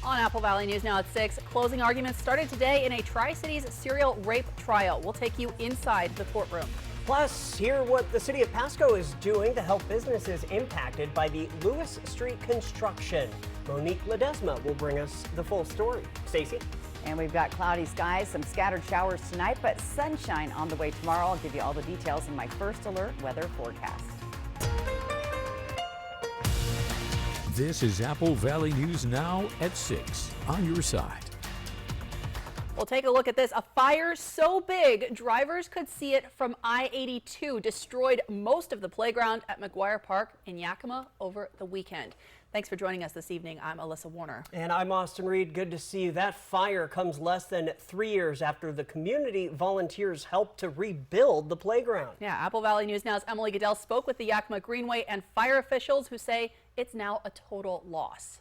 On Apple Valley News now at 6, closing arguments started today in a Tri-Cities serial rape trial. We'll take you inside the courtroom. Plus, hear what the city of Pasco is doing to help businesses impacted by the Lewis Street construction. Monique Ledesma will bring us the full story. Stacey? And we've got cloudy skies, some scattered showers tonight, but sunshine on the way tomorrow. I'll give you all the details in my first alert weather forecast. This is Apple Valley News Now at 6 on your side. We'll take a look at this. A fire so big, drivers could see it from I-82 destroyed most of the playground at McGuire Park in Yakima over the weekend. Thanks for joining us this evening. I'm Alyssa Warner. And I'm Austin Reed. Good to see you. That fire comes less than 3 years after the community volunteers helped to rebuild the playground. Yeah, Apple Valley News Now's Emily Goodell spoke with the Yakima Greenway and fire officials who say it's now a total loss.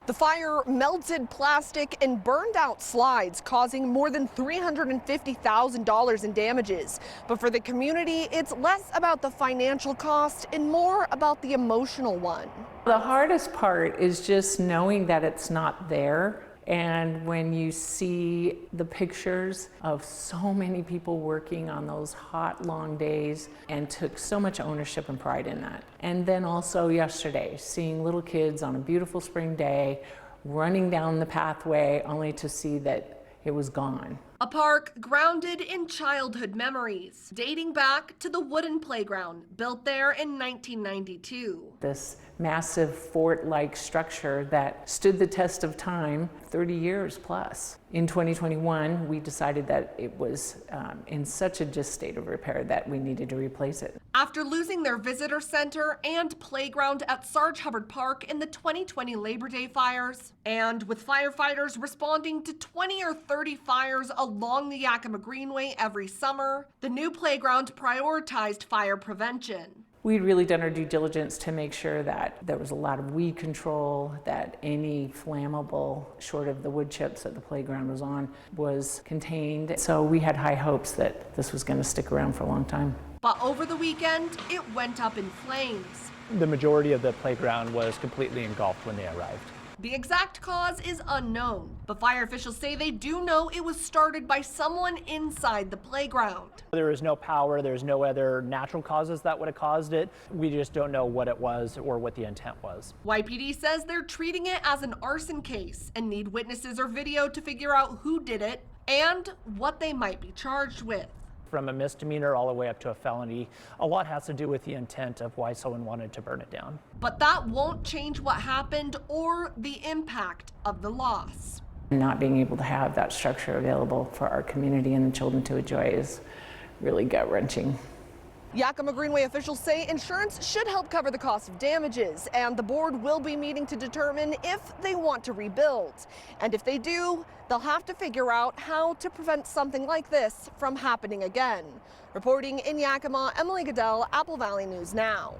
The fire melted plastic and burned out slides, causing more than $350,000 in damages. But for the community, it's less about the financial cost and more about the emotional one. The hardest part is just knowing that it's not there. And when you see the pictures of so many people working on those hot, long days and took so much ownership and pride in that. And then also yesterday, seeing little kids on a beautiful spring day running down the pathway only to see that it was gone. A park grounded in childhood memories, dating back to the wooden playground built there in 1992. This massive fort-like structure that stood the test of time, 30 years plus. In 2021, we decided that it was in such a just state of repair that we needed to replace it. After losing their visitor center and playground at Sarge Hubbard Park in the 2020 Labor Day fires, and with firefighters responding to 20 or 30 fires along the Yakima Greenway every summer, the new playground prioritized fire prevention. We'd really done our due diligence to make sure that there was a lot of weed control, that any flammable, short of the wood chips that the playground was on, was contained. So we had high hopes that this was going to stick around for a long time. But over the weekend, it went up in flames. The majority of the playground was completely engulfed when they arrived. The exact cause is unknown, but fire officials say they do know it was started by someone inside the playground. There is no power, there's no other natural causes that would have caused it. We just don't know what it was or what the intent was. YPD says they're treating it as an arson case and need witnesses or video to figure out who did it and what they might be charged with. From a misdemeanor all the way up to a felony, a lot has to do with the intent of why someone wanted to burn it down. But that won't change what happened or the impact of the loss. Not being able to have that structure available for our community and the children to enjoy is really gut-wrenching. Yakima Greenway officials say insurance should help cover the cost of damages, and the board will be meeting to determine if they want to rebuild. And if they do, they'll have to figure out how to prevent something like this from happening again. Reporting in Yakima, Emily Goodell, Apple Valley News Now.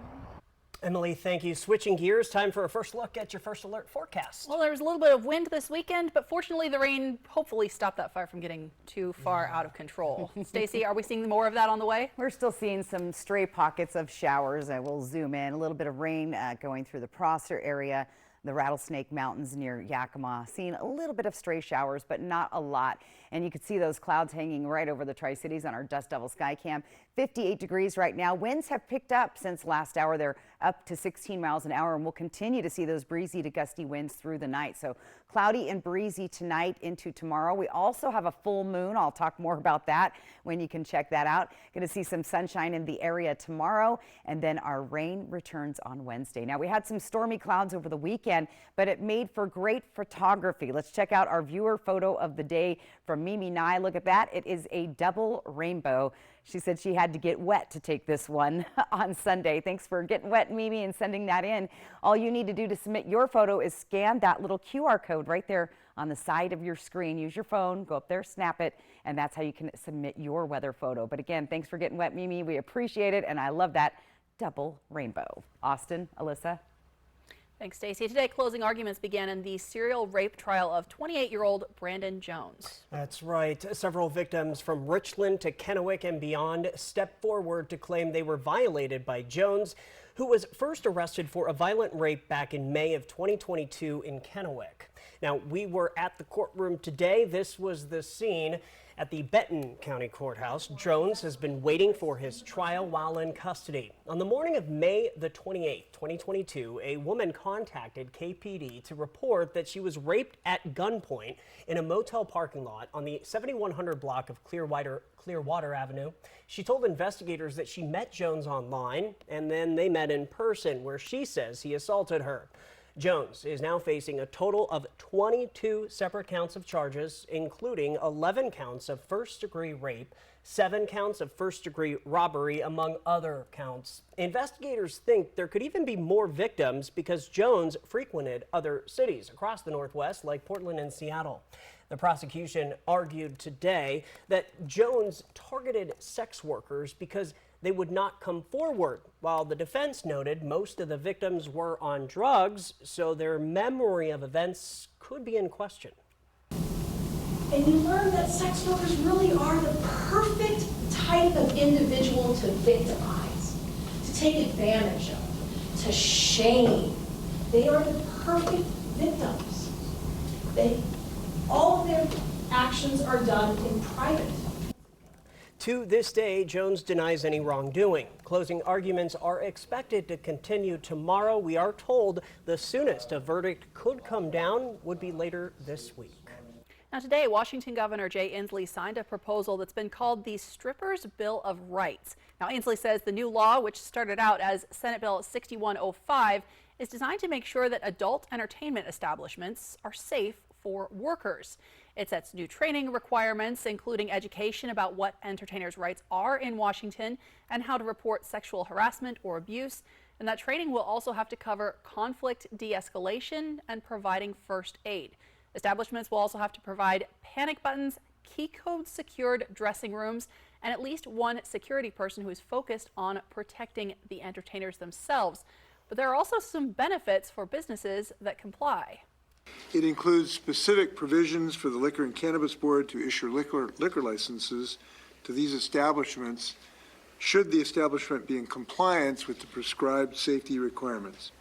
Emily, thank you. Switching gears, time for a first look at your first alert forecast. Well, there was a little bit of wind this weekend, but fortunately the rain hopefully stopped that fire from getting too far out of control. Stacey, are we seeing more of that on the way? We're still seeing some stray pockets of showers. We'll zoom in. A little bit of rain going through the Prosser area, the Rattlesnake Mountains near Yakima. Seeing a little bit of stray showers, but not a lot. And you can see those clouds hanging right over the Tri-Cities on our Dust Devil Sky Cam. 58 degrees right now. Winds have picked up since last hour. They're up to 16 miles an hour, and we'll continue to see those breezy to gusty winds through the night. So cloudy and breezy tonight into tomorrow. We also have a full moon. I'll talk more about that when you can check that out. Going to see some sunshine in the area tomorrow, and then our rain returns on Wednesday. Now, we had some stormy clouds over the weekend, but it made for great photography. Let's check out our viewer photo of the day from Mimi Nye. Look at that. It is a double rainbow. She said she had to get wet to take this one on Sunday. Thanks for getting wet, Mimi, and sending that in. All you need to do to submit your photo is scan that little QR code right there on the side of your screen. Use your phone, go up there, snap it, and that's how you can submit your weather photo. But again, thanks for getting wet, Mimi. We appreciate it, and I love that double rainbow. Austin, Alyssa. Thanks, Stacey. Today, closing arguments began in the serial rape trial of 28-year-old Brandon Jones. That's right. Several victims from Richland to Kennewick and beyond stepped forward to claim they were violated by Jones, who was first arrested for a violent rape back in May of 2022 in Kennewick. Now, we were at the courtroom today. This was the scene at the Benton County Courthouse. Jones has been waiting for his trial while in custody. On the morning of May the 28th, 2022, a woman contacted KPD to report that she was raped at gunpoint in a motel parking lot on the 7100 block of Clearwater Avenue. She told investigators that she met Jones online and then they met in person, where she says he assaulted her. Jones is now facing a total of 22 separate counts of charges, including 11 counts of first-degree rape, 7 counts of first-degree robbery, among other counts. Investigators think there could even be more victims because Jones frequented other cities across the Northwest, like Portland and Seattle. The prosecution argued today that Jones targeted sex workers because they would not come forward, while the defense noted most of the victims were on drugs, so their memory of events could be in question. And you learn that sex workers really are the perfect type of individual to victimize, to take advantage of, to shame. They are the perfect victims. All of their actions are done in private. To this day, Jones denies any wrongdoing. Closing arguments are expected to continue tomorrow. We are told the soonest a verdict could come down would be later this week. Now today, Washington Governor Jay Inslee signed a proposal that's been called the Strippers' Bill of Rights. Now Inslee says the new law, which started out as Senate Bill 6105, is designed to make sure that adult entertainment establishments are safe for workers. It sets new training requirements, including education about what entertainers' rights are in Washington and how to report sexual harassment or abuse. And that training will also have to cover conflict de-escalation and providing first aid. Establishments will also have to provide panic buttons, key code secured dressing rooms, and at least one security person who is focused on protecting the entertainers themselves. But there are also some benefits for businesses that comply. It includes specific provisions for the Liquor and Cannabis Board to issue liquor licenses to these establishments should the establishment be in compliance with the prescribed safety requirements.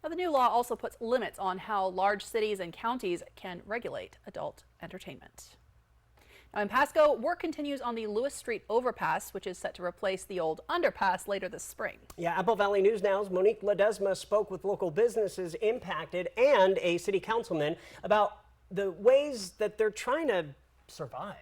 Now, the new law also puts limits on how large cities and counties can regulate adult entertainment. Now in Pasco, work continues on the Lewis Street overpass, which is set to replace the old underpass later this spring. Yeah, Apple Valley News Now's Monique Ledesma spoke with local businesses impacted and a city councilman about the ways that they're trying to survive.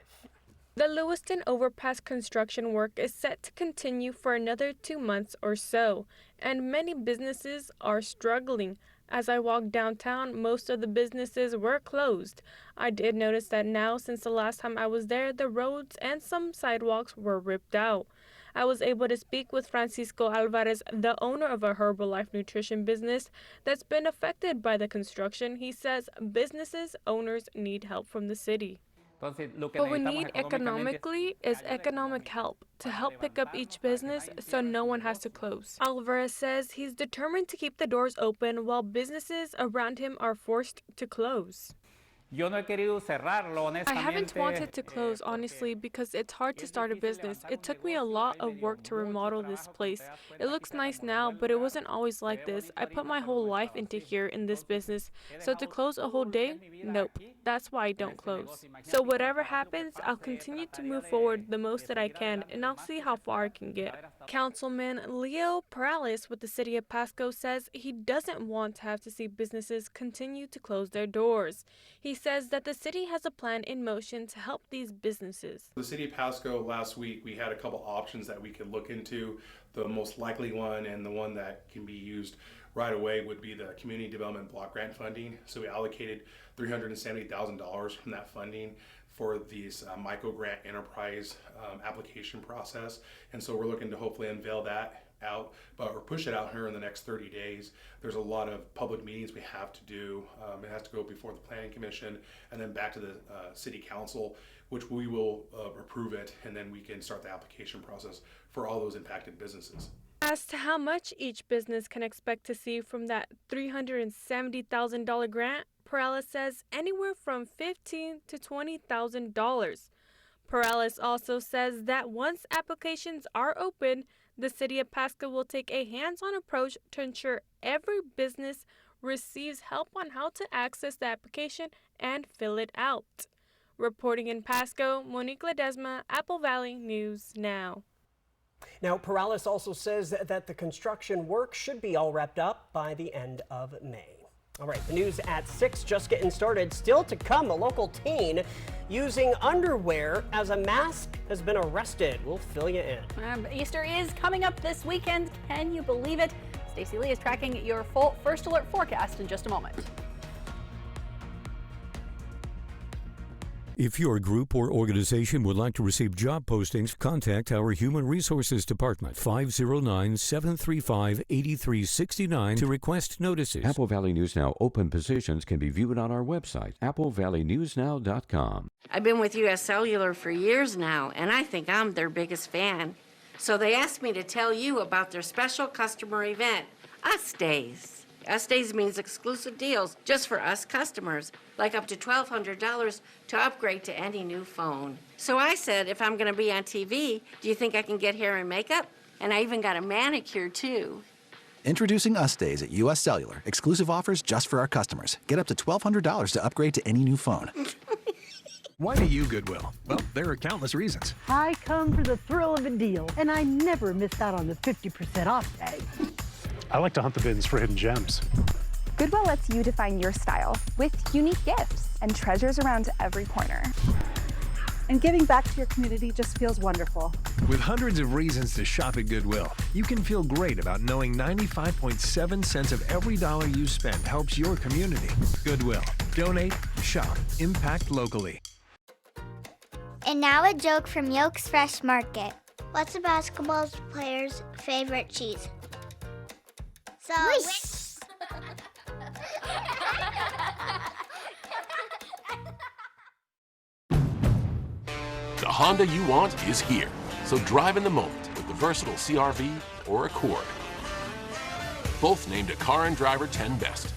The Lewiston overpass construction work is set to continue for another 2 months or so, and many businesses are struggling. As I walked downtown, most of the businesses were closed. I did notice that now, since the last time I was there, the roads and some sidewalks were ripped out. I was able to speak with Francisco Alvarez, the owner of a Herbalife nutrition business that's been affected by the construction. He says businesses owners need help from the city. What we need economically is economic help to help pick up each business so no one has to close. Alvarez says he's determined to keep the doors open while businesses around him are forced to close. I haven't wanted to close, honestly, because it's hard to start a business. It took me a lot of work to remodel this place. It looks nice now, but it wasn't always like this. I put my whole life into here in this business, so to close a whole day? Nope. That's why I don't close. So whatever happens, I'll continue to move forward the most that I can, and I'll see how far I can get. Councilman Leo Perales with the city of Pasco says he doesn't want to have to see businesses continue to close their doors. He says that the city has a plan in motion to help these businesses. The city of Pasco last week, we had a couple options that we could look into. The most likely one and the one that can be used right away would be the community development block grant funding. So we allocated $370,000 from that funding for these micro grant enterprise application process. And so we're looking to hopefully unveil that out, or push it out here in the next 30 days. There's a lot of public meetings we have to do. It has to go before the planning commission and then back to the city council, which we will approve it, and then we can start the application process for all those impacted businesses. As to how much each business can expect to see from that $370,000 grant, Perales says anywhere from $15,000 to $20,000. Perales also says that once applications are open, the city of Pasco will take a hands-on approach to ensure every business receives help on how to access the application and fill it out. Reporting in Pasco, Monique Ledesma, Apple Valley News Now. Now, Perales also says that the construction work should be all wrapped up by the end of May. All right, the news at 6, just getting started. Still to come, a local teen using underwear as a mask has been arrested. We'll fill you in. Easter is coming up this weekend. Can you believe it? Stacey Lee is tracking your full First Alert forecast in just a moment. If your group or organization would like to receive job postings, contact our Human Resources Department, 509-735-8369 to request notices. Apple Valley News Now open positions can be viewed on our website, applevalleynewsnow.com. I've been with U.S. Cellular for years now, and I think I'm their biggest fan. So they asked me to tell you about their special customer event, Us Days. Us Days means exclusive deals just for us customers, like up to $1,200 to upgrade to any new phone. So I said, if I'm going to be on TV, do you think I can get hair and makeup? And I even got a manicure, too. Introducing Us Days at U.S. Cellular. Exclusive offers just for our customers. Get up to $1,200 to upgrade to any new phone. Why do you Goodwill? Well, there are countless reasons. I come for the thrill of a deal, and I never miss out on the 50% off day. I like to hunt the bins for hidden gems. Goodwill lets you define your style with unique gifts and treasures around every corner. And giving back to your community just feels wonderful. With hundreds of reasons to shop at Goodwill, you can feel great about knowing 95.7 cents of every dollar you spend helps your community. Goodwill. Donate, shop, impact locally. And now a joke from Yolk's Fresh Market. What's a basketball player's favorite cheese? So The Honda you want is here. So drive in the moment with the versatile CR-V or Accord. Both named a Car and Driver 10 Best.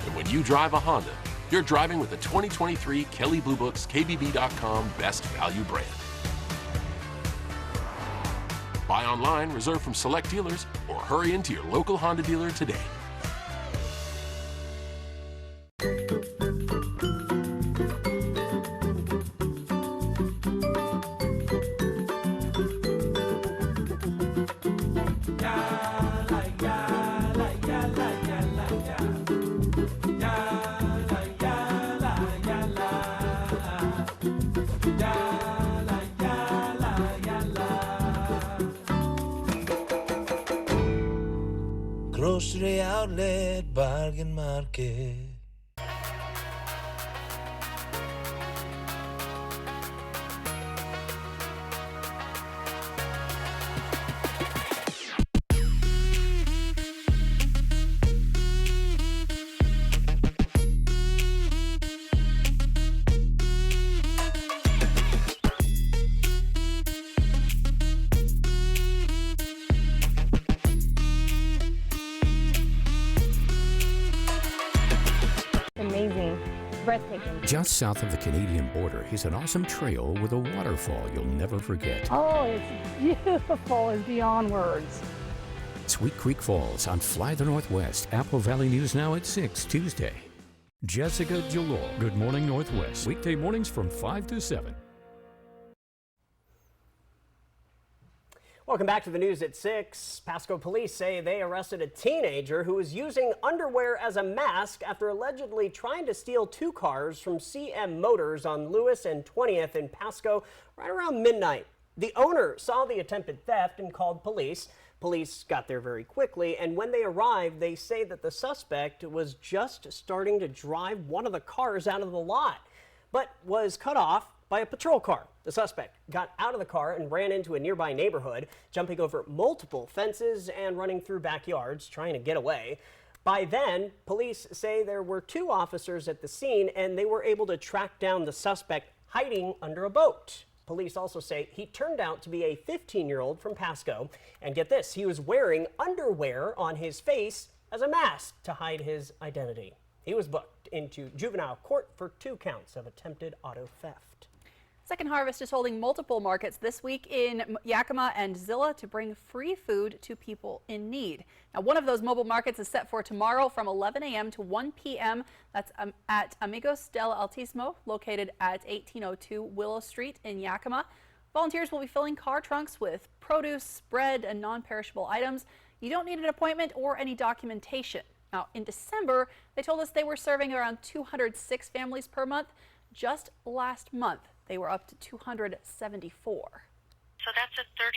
And when you drive a Honda, you're driving with the 2023 Kelley Blue Book's KBB.com Best Value brand. Buy online, reserve from select dealers, or hurry into your local Honda dealer today. Grocery outlet, bargain market. Amazing, breathtaking. Just south of the Canadian border is an awesome trail with a waterfall you'll never forget. Oh, it's beautiful. It's beyond words. Sweet Creek Falls on Fly the Northwest. Apple Valley News Now at 6 Tuesday. Jessica Jalor, Good Morning Northwest. Weekday mornings from 5 to 7. Welcome back to the news at 6. Pasco police say they arrested a teenager who was using underwear as a mask after allegedly trying to steal 2 cars from CM Motors on Lewis and 20th in Pasco right around midnight. The owner saw the attempted theft and called police. Police got there very quickly, and when they arrived, they say that the suspect was just starting to drive one of the cars out of the lot, but was cut off by a patrol car. The suspect got out of the car and ran into a nearby neighborhood, jumping over multiple fences and running through backyards, trying to get away. By then, police say there were 2 officers at the scene, and they were able to track down the suspect hiding under a boat. Police also say he turned out to be a 15-year-old from Pasco, and get this, he was wearing underwear on his face as a mask to hide his identity. He was booked into juvenile court for 2 counts of attempted auto theft. Second Harvest is holding multiple markets this week in Yakima and Zillah to bring free food to people in need. Now, one of those mobile markets is set for tomorrow from 11 a.m. to 1 p.m. That's at Amigos del Altismo, located at 1802 Willow Street in Yakima. Volunteers will be filling car trunks with produce, bread, and non-perishable items. You don't need an appointment or any documentation. Now, in December, they told us they were serving around 206 families per month. Just last month, they were up to 274. So that's a 33%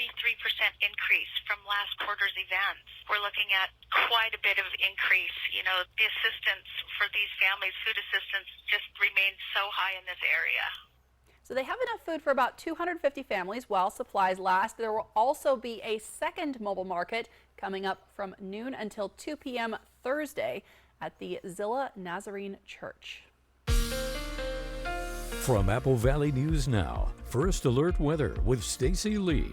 increase from last quarter's events. We're looking at quite a bit of increase. You know, the assistance for these families, food assistance, just remains so high in this area. So they have enough food for about 250 families while supplies last. There will also be a second mobile market coming up from noon until 2 p.m. Thursday at the Zillah Nazarene Church. From Apple Valley News Now, First Alert Weather with Stacy Lee.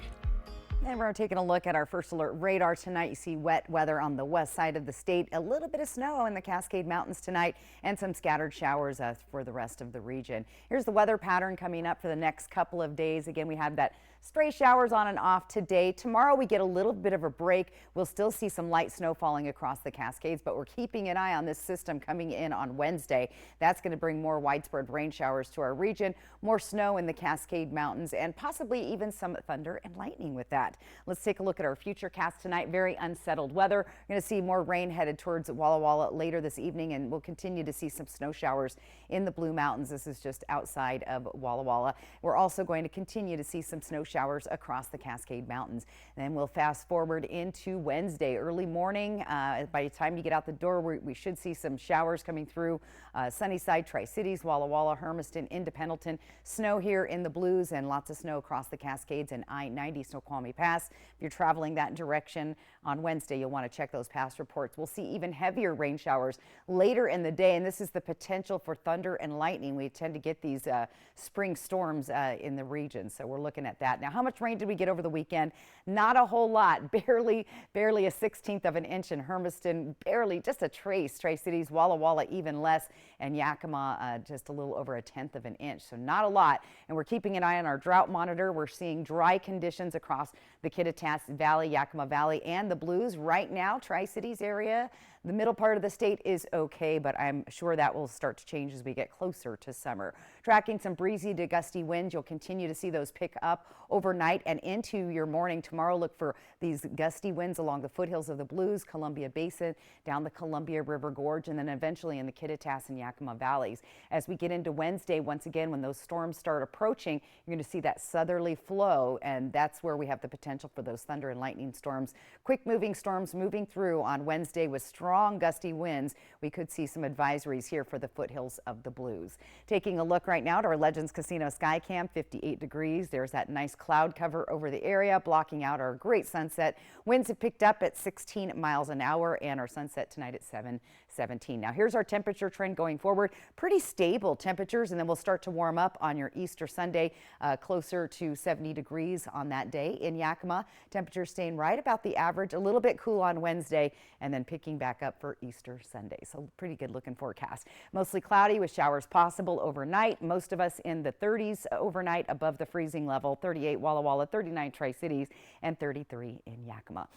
And we're taking a look at our first alert radar tonight. You see wet weather on the west side of the state, a little bit of snow in the Cascade Mountains tonight, and some scattered showers for the rest of the region. Here's the weather pattern coming up for the next couple of days. Again, we have that stray showers on and off today. Tomorrow we get a little bit of a break. We'll still see some light snow falling across the Cascades, but we're keeping an eye on this system coming in on Wednesday. That's going to bring more widespread rain showers to our region, more snow in the Cascade Mountains, and possibly even some thunder and lightning with that. Let's take a look at our futurecast tonight. Very unsettled weather. We're going to see more rain headed towards Walla Walla later this evening, and we'll continue to see some snow showers in the Blue Mountains. This is just outside of Walla Walla. We're also going to continue to see some snow showers across the Cascade Mountains. And then we'll fast forward into Wednesday early morning. By the time you get out the door, we should see some showers coming through Sunnyside, Tri-Cities, Walla Walla, Hermiston, into Pendleton. Snow here in the Blues and lots of snow across the Cascades and I-90 Snoqualmie Pass. If you're traveling that direction on Wednesday, you'll want to check those past reports. We'll see even heavier rain showers later in the day, and this is the potential for thunder and lightning. We tend to get these spring storms in the region, so we're looking at that. Now, how much rain did we get over the weekend? Not a whole lot. Barely a 1/16 of an inch in Hermiston, barely just a trace. Tri-Cities, Walla Walla even less, and Yakima just a little over a 1/10 of an inch, so not a lot. And we're keeping an eye on our drought monitor. We're seeing dry conditions across the Kittitas Valley, Yakima Valley, and the Blues. Right now, Tri-Cities area, the middle part of the state is okay, but I'm sure that will start to change as we get closer to summer. Tracking some breezy to gusty winds. You'll continue to see those pick up overnight and into your morning. Tomorrow, look for these gusty winds along the foothills of the Blues, Columbia Basin, down the Columbia River Gorge, and then eventually in the Kittitas and Yakima Valleys. As we get into Wednesday, once again, when those storms start approaching, you're going to see that southerly flow, and that's where we have the potential for those thunder and lightning storms. Quick moving storms moving through on Wednesday with strong gusty winds. We could see some advisories here for the foothills of the Blues. Taking a look right now at our Legends Casino sky cam, 58 degrees. There's that nice cloud cover over the area, blocking out our great sunset. Winds have picked up at 16 miles an hour, and our sunset tonight at 7:17. Now here's our temperature trend going forward. Pretty stable temperatures, and then we'll start to warm up on your Easter Sunday, closer to 70 degrees on that day in Yakima. Temperatures staying right about the average, a little bit cool on Wednesday, and then picking back up for Easter Sunday. So pretty good looking forecast. Mostly cloudy with showers possible overnight. Most of us in the 30s overnight, above the freezing level. 38 Walla Walla, 39 Tri-Cities, and 33 in Yakima.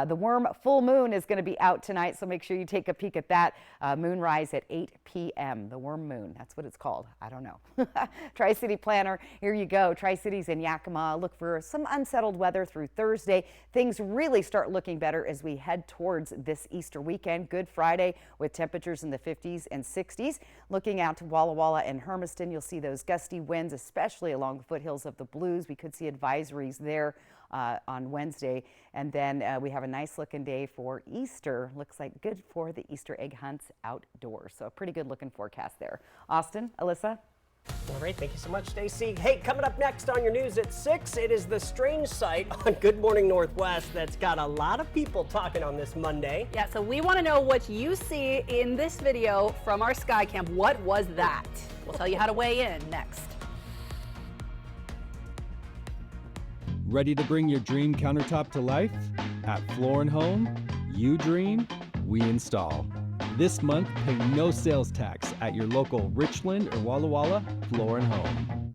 The warm full moon is going to be out tonight, so make sure you take a peek at that. Moonrise at 8 p.m. The worm moon, that's what it's called. I don't know. Tri-City Planner, here you go. Tri-Cities and Yakima, look for some unsettled weather through Thursday. Things really start looking better as we head towards this Easter weekend. Good Friday with temperatures in the 50s and 60s. Looking out to Walla Walla and Hermiston, you'll see those gusty winds, especially along the foothills of the Blues. We could see advisories there on Wednesday. And then we have a nice looking day for Easter. Looks like good for the Easter egg hunts outdoors. So a pretty good looking forecast there. Austin, Alyssa. All right, thank you so much, Stacy. Hey, coming up next on your news at 6, it is the strange sight on Good Morning Northwest that's got a lot of people talking on this Monday. Yeah, so we want to know what you see in this video from our Skycam. What was that? We'll tell you how to weigh in next. Ready to bring your dream countertop to life? At Floor & Home, you dream, we install. This month, pay no sales tax at your local Richland or Walla Walla Floor & Home.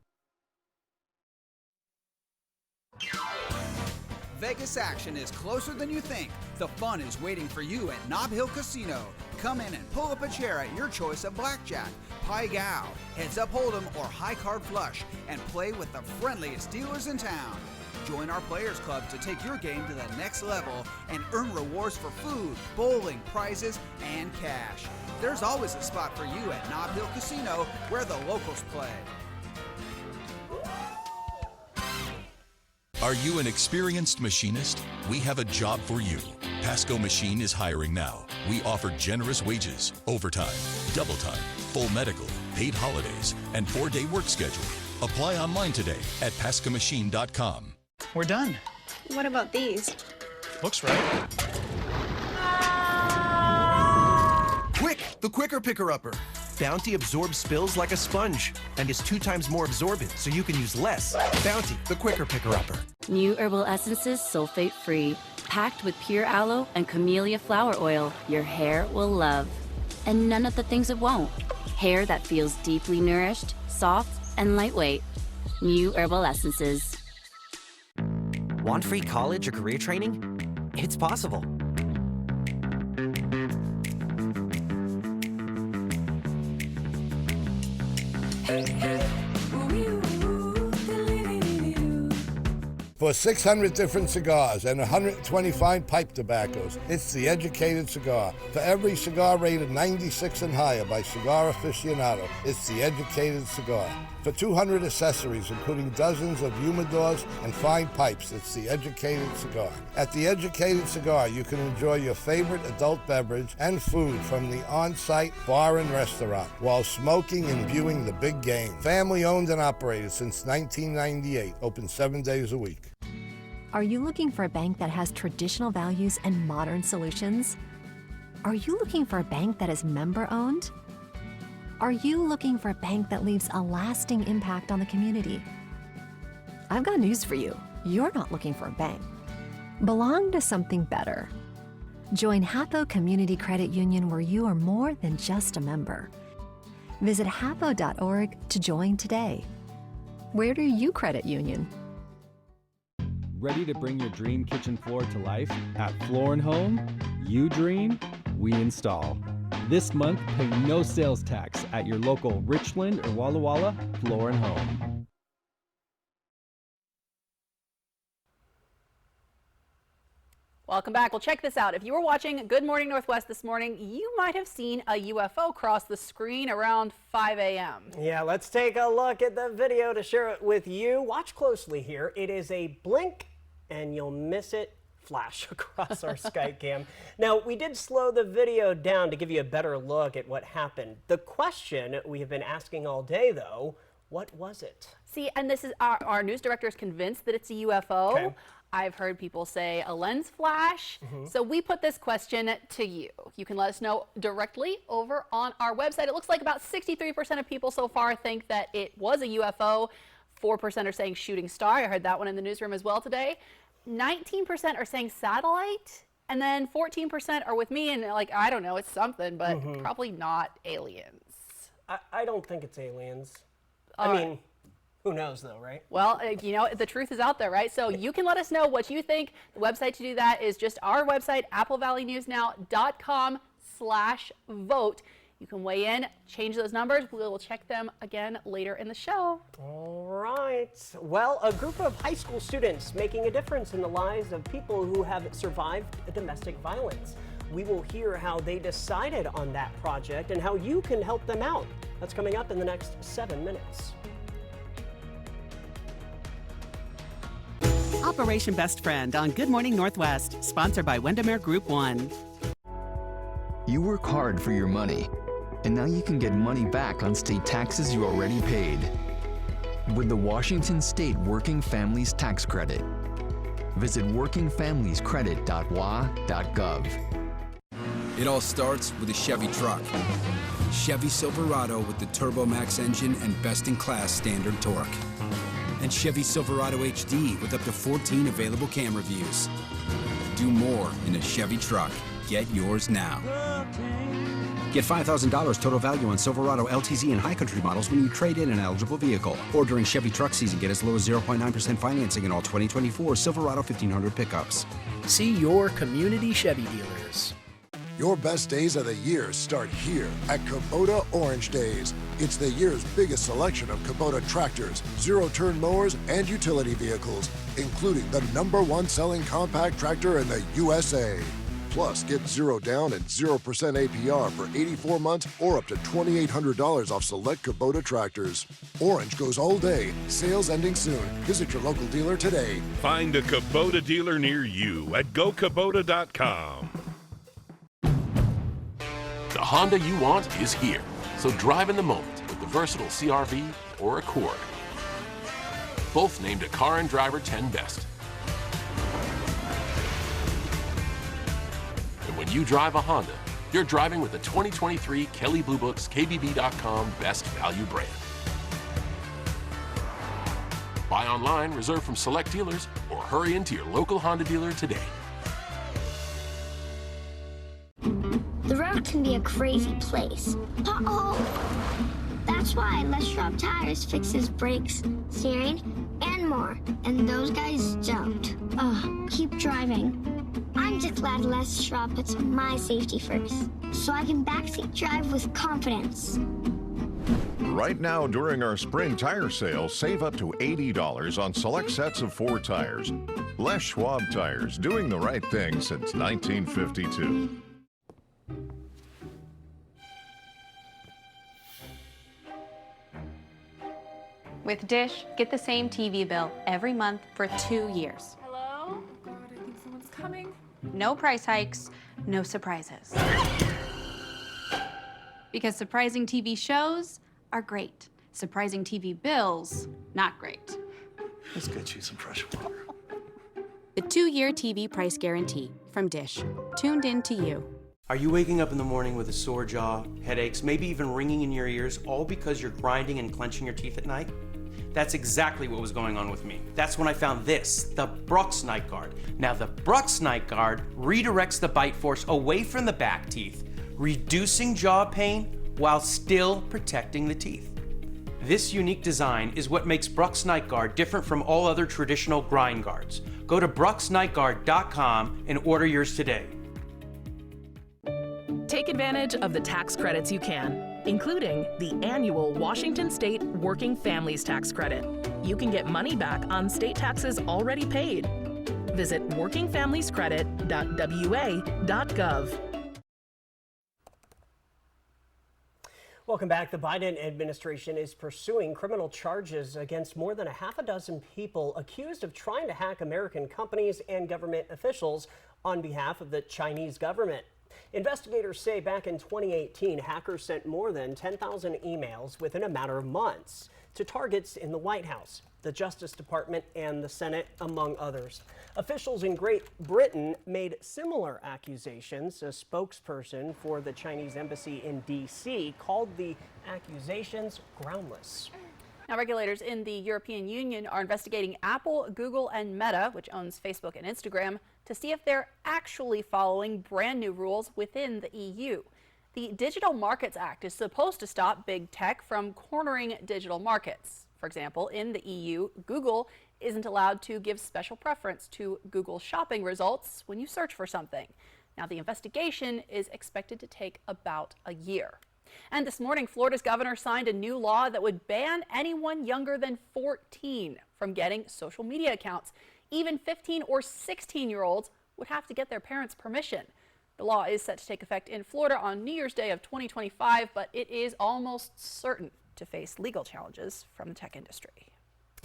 Vegas action is closer than you think. The fun is waiting for you at Nob Hill Casino. Come in and pull up a chair at your choice of blackjack, Pai Gow, heads up hold'em, or high card flush, and play with the friendliest dealers in town. Join our Players Club to take your game to the next level and earn rewards for food, bowling, prizes, and cash. There's always a spot for you at Nob Hill Casino, where the locals play. Are you an experienced machinist? We have a job for you. Pasco Machine is hiring now. We offer generous wages, overtime, double time, full medical, paid holidays, and 4-day work schedule. Apply online today at pascomachine.com. We're done. What about these? Looks right. Quick, the quicker picker-upper. Bounty absorbs spills like a sponge and is 2 times more absorbent, so you can use less. Bounty, the quicker picker-upper. New herbal essences sulfate-free, packed with pure aloe and camellia flower oil your hair will love. And none of the things it won't. Hair that feels deeply nourished, soft, and lightweight. New herbal essences. Want free college or career training? It's possible. For 600 different cigars and 125 pipe tobaccos, it's The Educated Cigar. For every cigar rated 96 and higher by Cigar Aficionado, it's The Educated Cigar. For 200 accessories, including dozens of humidors and fine pipes, it's The Educated Cigar. At The Educated Cigar, you can enjoy your favorite adult beverage and food from the on-site bar and restaurant while smoking and viewing the big game. Family owned and operated since 1998, open 7 days a week. Are you looking for a bank that has traditional values and modern solutions? Are you looking for a bank that is member-owned? Are you looking for a bank that leaves a lasting impact on the community? I've got news for you. You're not looking for a bank. Belong to something better. Join Hatho Community Credit Union, where you are more than just a member. Visit hatho.org to join today. Where do you credit union? Ready to bring your dream kitchen floor to life? At Floor & Home, you dream, we install. This month, pay no sales tax at your local Richland or Walla Walla Floor & Home. Welcome back. Well, check this out. If you were watching Good Morning Northwest this morning, you might have seen a UFO cross the screen around 5 a.m. Yeah, let's take a look at the video to share it with you. Watch closely here. It is a blink and you'll miss it flash across our Skycam. Now, we did slow the video down to give you a better look at what happened. The question we have been asking all day, though, what was it? See, and this is our news director is convinced that it's a UFO. Okay. I've heard people say a lens flash. So we put this question to you. You can let us know directly over on our website. It looks like about 63% of people so far think that it was a UFO. 4% are saying shooting star. I heard that one in the newsroom as well today. 19% are saying satellite. And then 14% are with me and like, I don't know, it's something, but probably not aliens. I don't think it's aliens. All I right. mean, who knows though, right? Well, you know, the truth is out there, right? So you can let us know what you think. The website to do that is just our website, applevalleyNewsNow.com/vote. You can weigh in, change those numbers. We will check them again later in the show. All right. Well, a group of high school students making a difference in the lives of people who have survived domestic violence. We will hear how they decided on that project and how you can help them out. That's coming up in the next 7 minutes. Operation Best Friend on Good Morning Northwest, sponsored by Windermere Group 1. You work hard for your money, and now you can get money back on state taxes you already paid with the Washington State Working Families Tax Credit. Visit workingfamiliescredit.wa.gov. It all starts with a Chevy truck. Chevy Silverado with the TurboMax engine and best-in-class standard torque. And Chevy Silverado HD with up to 14 available camera views. Do more in a Chevy truck. Get yours now. Get $5,000 total value on Silverado LTZ and High Country models when you trade in an eligible vehicle. Or during Chevy truck season, get as low as 0.9% financing in all 2024 Silverado 1500 pickups. See your community Chevy dealers. Your best days of the year start here at Kubota Orange Days. It's the year's biggest selection of Kubota tractors, zero-turn mowers, and utility vehicles, including the #1 selling compact tractor in the USA. Plus, get 0 down and 0% APR for 84 months or up to $2,800 off select Kubota tractors. Orange goes all day. Sales ending soon. Visit your local dealer today. Find a Kubota dealer near you at gokubota.com. The Honda you want is here, so drive in the moment with the versatile CR-V or Accord. Both named a Car and Driver 10 Best. And when you drive a Honda, you're driving with the 2023 Kelley Blue Book's KBB.com Best Value brand. Buy online, reserve from select dealers, or hurry into your local Honda dealer today. The road can be a crazy place. Uh-oh! That's why Les Schwab Tires fixes brakes, steering, and more. And those guys don't. Keep driving. I'm just glad Les Schwab puts my safety first, so I can backseat drive with confidence. Right now, during our spring tire sale, save up to $80 on select sets of 4 tires. Les Schwab Tires, doing the right thing since 1952. With Dish, get the same TV bill every month for 2 years. Hello? God, I think someone's coming. No price hikes, no surprises. Because surprising TV shows are great. Surprising TV bills, not great. Let's get you some fresh water. The 2-year TV price guarantee from Dish. Tuned in to you. Are you waking up in the morning with a sore jaw, headaches, maybe even ringing in your ears, all because you're grinding and clenching your teeth at night? That's exactly what was going on with me. That's when I found this, the Brooks Night Guard. Now, the Brooks Night Guard redirects the bite force away from the back teeth, reducing jaw pain while still protecting the teeth. This unique design is what makes Brooks Night Guard different from all other traditional grind guards. Go to brooksnightguard.com and order yours today. Take advantage of the tax credits you can, including the annual Washington State Working Families Tax Credit. You can get money back on state taxes already paid. Visit workingfamiliescredit.wa.gov. Welcome back. The Biden administration is pursuing criminal charges against more than a half a dozen people accused of trying to hack American companies and government officials on behalf of the Chinese government. Investigators say back in 2018, hackers sent more than 10,000 emails within a matter of months to targets in the White House, the Justice Department, and the Senate, among others. Officials in Great Britain made similar accusations. A spokesperson for the Chinese embassy in D.C. called the accusations groundless. Now, regulators in the European Union are investigating Apple, Google, and Meta, which owns Facebook and Instagram, to see if they're actually following brand new rules within the EU. The Digital Markets Act is supposed to stop big tech from cornering digital markets. For example, in the EU, Google isn't allowed to give special preference to Google shopping results when you search for something. Now, the investigation is expected to take about a year. And this morning, Florida's governor signed a new law that would ban anyone younger than 14 from getting social media accounts. Even 15 or 16-year-olds would have to get their parents' permission. The law is set to take effect in Florida on New Year's Day of 2025, but it is almost certain to face legal challenges from the tech industry.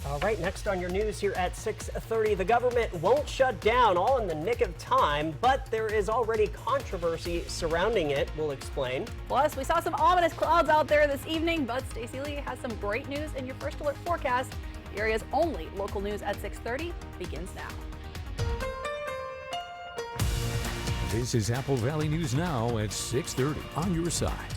All right, next on your news here at 6:30, the government won't shut down, all in the nick of time, but there is already controversy surrounding it. We'll explain. Plus, we saw some ominous clouds out there this evening, but Stacey Lee has some great news in your first alert forecast. The area's only local news at 6:30 begins now. This is Apple Valley News Now at 6:30 on your side.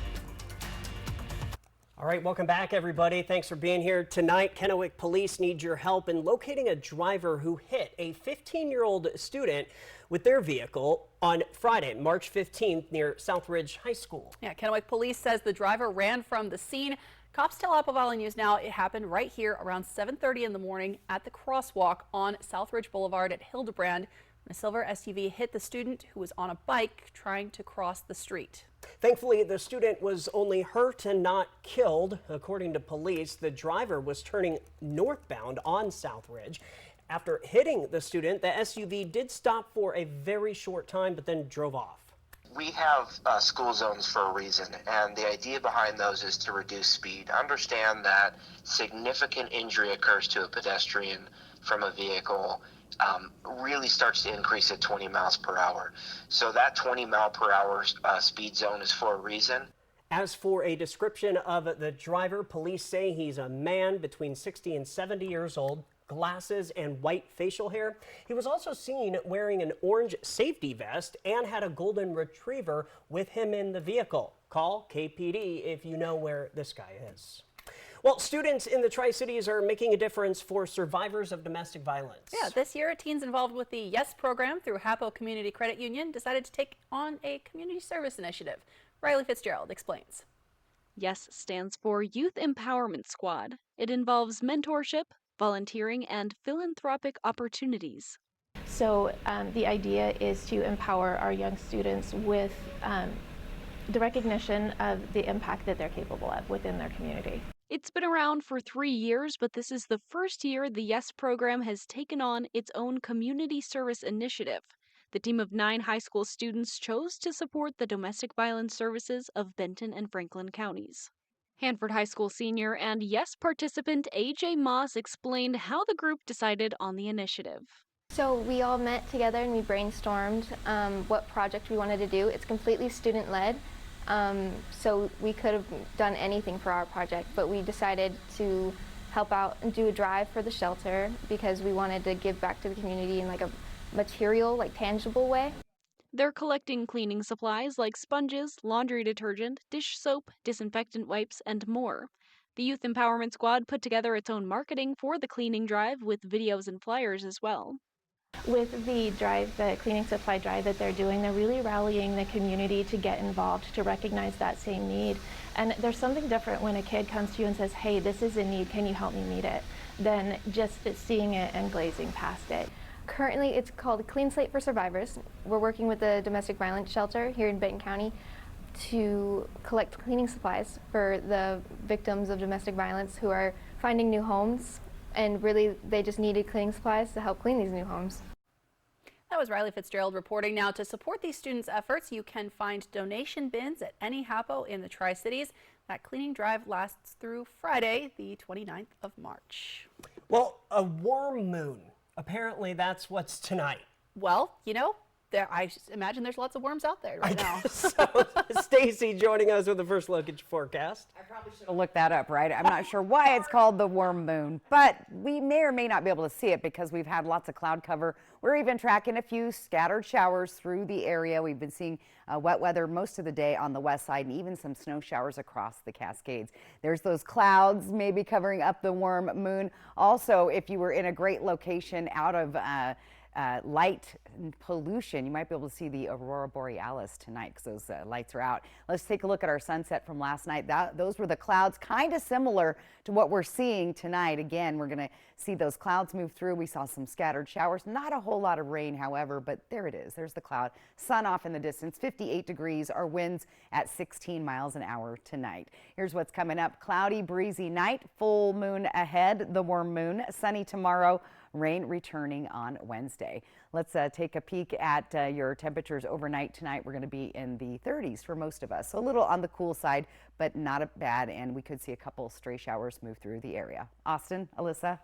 All right, welcome back, everybody. Thanks for being here tonight. Kennewick Police need your help in locating a driver who hit a 15-year-old student with their vehicle on Friday, March 15th, near Southridge High School. Yeah, Kennewick Police says the driver ran from the scene. Cops tell Apple Valley News Now it happened right here around 7:30 in the morning at the crosswalk on Southridge Boulevard at Hildebrand. A silver SUV hit the student who was on a bike trying to cross the street. Thankfully, the student was only hurt and not killed. According to police, the driver was turning northbound on Southridge. After hitting the student, the SUV did stop for a very short time, but then drove off. We have school zones for a reason, and the idea behind those is to reduce speed. Understand that significant injury occurs to a pedestrian from a vehicle really starts to increase at 20 miles per hour. So that 20 mile per hour speed zone is for a reason. As for a description of the driver, police say he's a man between 60 and 70 years old, glasses and white facial hair. He was also seen wearing an orange safety vest and had a golden retriever with him in the vehicle. Call KPD if you know where this guy is. Well, students in the Tri-Cities are making a difference for survivors of domestic violence. Yeah, this year, teens involved with the YES program through Hapo Community Credit Union decided to take on a community service initiative. Riley Fitzgerald explains. YES stands for Youth Empowerment Squad. It involves mentorship, volunteering, and philanthropic opportunities. So the idea is to empower our young students with the recognition of the impact that they're capable of within their community. It's been around for 3 years, but this is the first year the YES program has taken on its own community service initiative. The team of 9 high school students chose to support the domestic violence services of Benton and Franklin counties. Hanford High School senior and YES participant AJ Moss explained how the group decided on the initiative. So we all met together and we brainstormed what project we wanted to do. It's completely student-led. So we could have done anything for our project, but we decided to help out and do a drive for the shelter because we wanted to give back to the community in like a material, tangible way. They're collecting cleaning supplies like sponges, laundry detergent, dish soap, disinfectant wipes, and more. The Youth Empowerment Squad put together its own marketing for the cleaning drive with videos and flyers as well. With the drive, the cleaning supply drive that they're doing, they're really rallying the community to get involved, to recognize that same need. And there's something different when a kid comes to you and says, hey, this is a need, can you help me meet it, than just seeing it and glazing past it. Currently, it's called Clean Slate for Survivors. We're working with the domestic violence shelter here in Benton County to collect cleaning supplies for the victims of domestic violence who are finding new homes, and really they just needed cleaning supplies to help clean these new homes. That was Riley Fitzgerald reporting. Now, to support these students' efforts, you can find donation bins at any Hapo in the Tri-Cities. That cleaning drive lasts through Friday, the 29th of March. Well, a warm moon. Apparently, that's what's tonight. Well, I imagine there's lots of worms out there right now. So, Stacy joining us with the first look at your forecast. I probably should have looked that up, right? I'm not sure why it's called the warm moon, but we may or may not be able to see it because we've had lots of cloud cover. We're even tracking a few scattered showers through the area. We've been seeing wet weather most of the day on the west side and even some snow showers across the Cascades. There's those clouds maybe covering up the warm moon. Also, if you were in a great location out of light pollution, you might be able to see the aurora borealis tonight because those lights are out. Let's take a look at our sunset from last night. Those were the clouds, kind of similar to what we're seeing tonight. Again, we're going to see those clouds move through. We saw some scattered showers, not a whole lot of rain, however, but there it is. There's the cloud. Sun off in the distance, 58 degrees. Our winds at 16 miles an hour tonight. Here's what's coming up. Cloudy, breezy night, full moon ahead, the warm moon, sunny tomorrow. Rain returning on Wednesday. Let's take a peek at your temperatures overnight tonight. We're going to be in the 30s for most of us. So a little on the cool side, but not bad. And we could see a couple stray showers move through the area. Austin, Alyssa.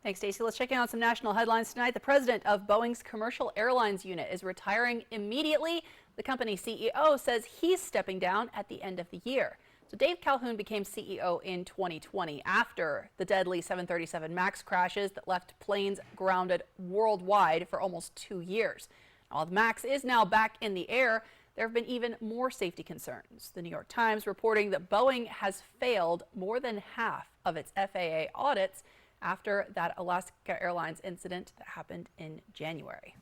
Thanks, Stacey. Let's check in on some national headlines tonight. The president of Boeing's commercial airlines unit is retiring immediately. The company CEO says he's stepping down at the end of the year. So Dave Calhoun became CEO in 2020 after the deadly 737 MAX crashes that left planes grounded worldwide for almost 2 years. While the MAX is now back in the air, there have been even more safety concerns. The New York Times reporting that Boeing has failed more than half of its FAA audits after that Alaska Airlines incident that happened in January.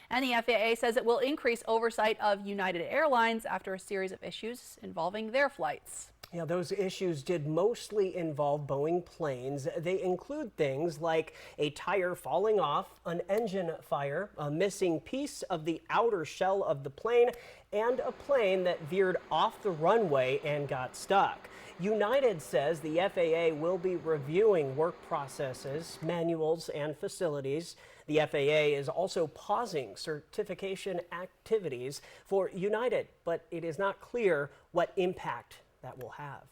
And the FAA says it will increase oversight of United Airlines after a series of issues involving their flights. Yeah, those issues did mostly involve Boeing planes. They include things like a tire falling off, an engine fire, a missing piece of the outer shell of the plane, and a plane that veered off the runway and got stuck. United says the FAA will be reviewing work processes, manuals, and facilities. The FAA is also pausing certification activities for United, but it is not clear what impact that will have.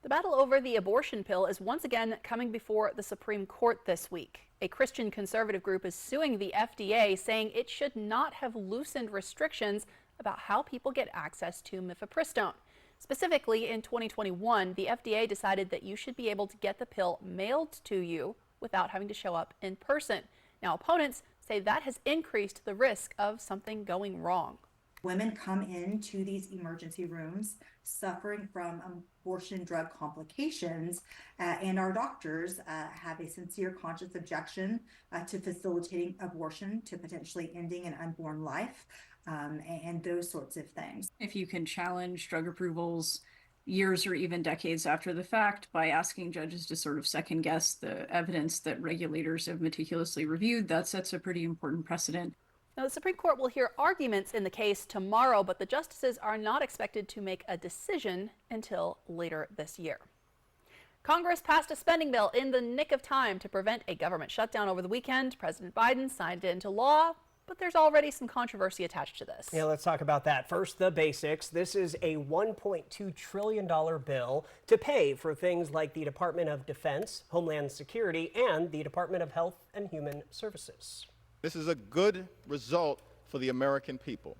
The battle over the abortion pill is once again coming before the Supreme Court this week. A Christian conservative group is suing the FDA, saying it should not have loosened restrictions about how people get access to mifepristone. Specifically, in 2021, the FDA decided that you should be able to get the pill mailed to you without having to show up in person. Now, opponents say that has increased the risk of something going wrong. Women come into these emergency rooms suffering from abortion drug complications, and our doctors have a sincere conscious objection to facilitating abortion, to potentially ending an unborn life, and those sorts of things. If you can challenge drug approvals years or even decades after the fact by asking judges to sort of second guess the evidence that regulators have meticulously reviewed, that sets a pretty important precedent. Now, the Supreme Court will hear arguments in the case tomorrow, but the justices are not expected to make a decision until later this year. Congress passed a spending bill in the nick of time to prevent a government shutdown over the weekend. President Biden signed it into law, but there's already some controversy attached to this. Yeah, let's talk about that. First, the basics. This is a $1.2 trillion bill to pay for things like the Department of Defense, Homeland Security, and the Department of Health and Human Services. This is a good result for the American people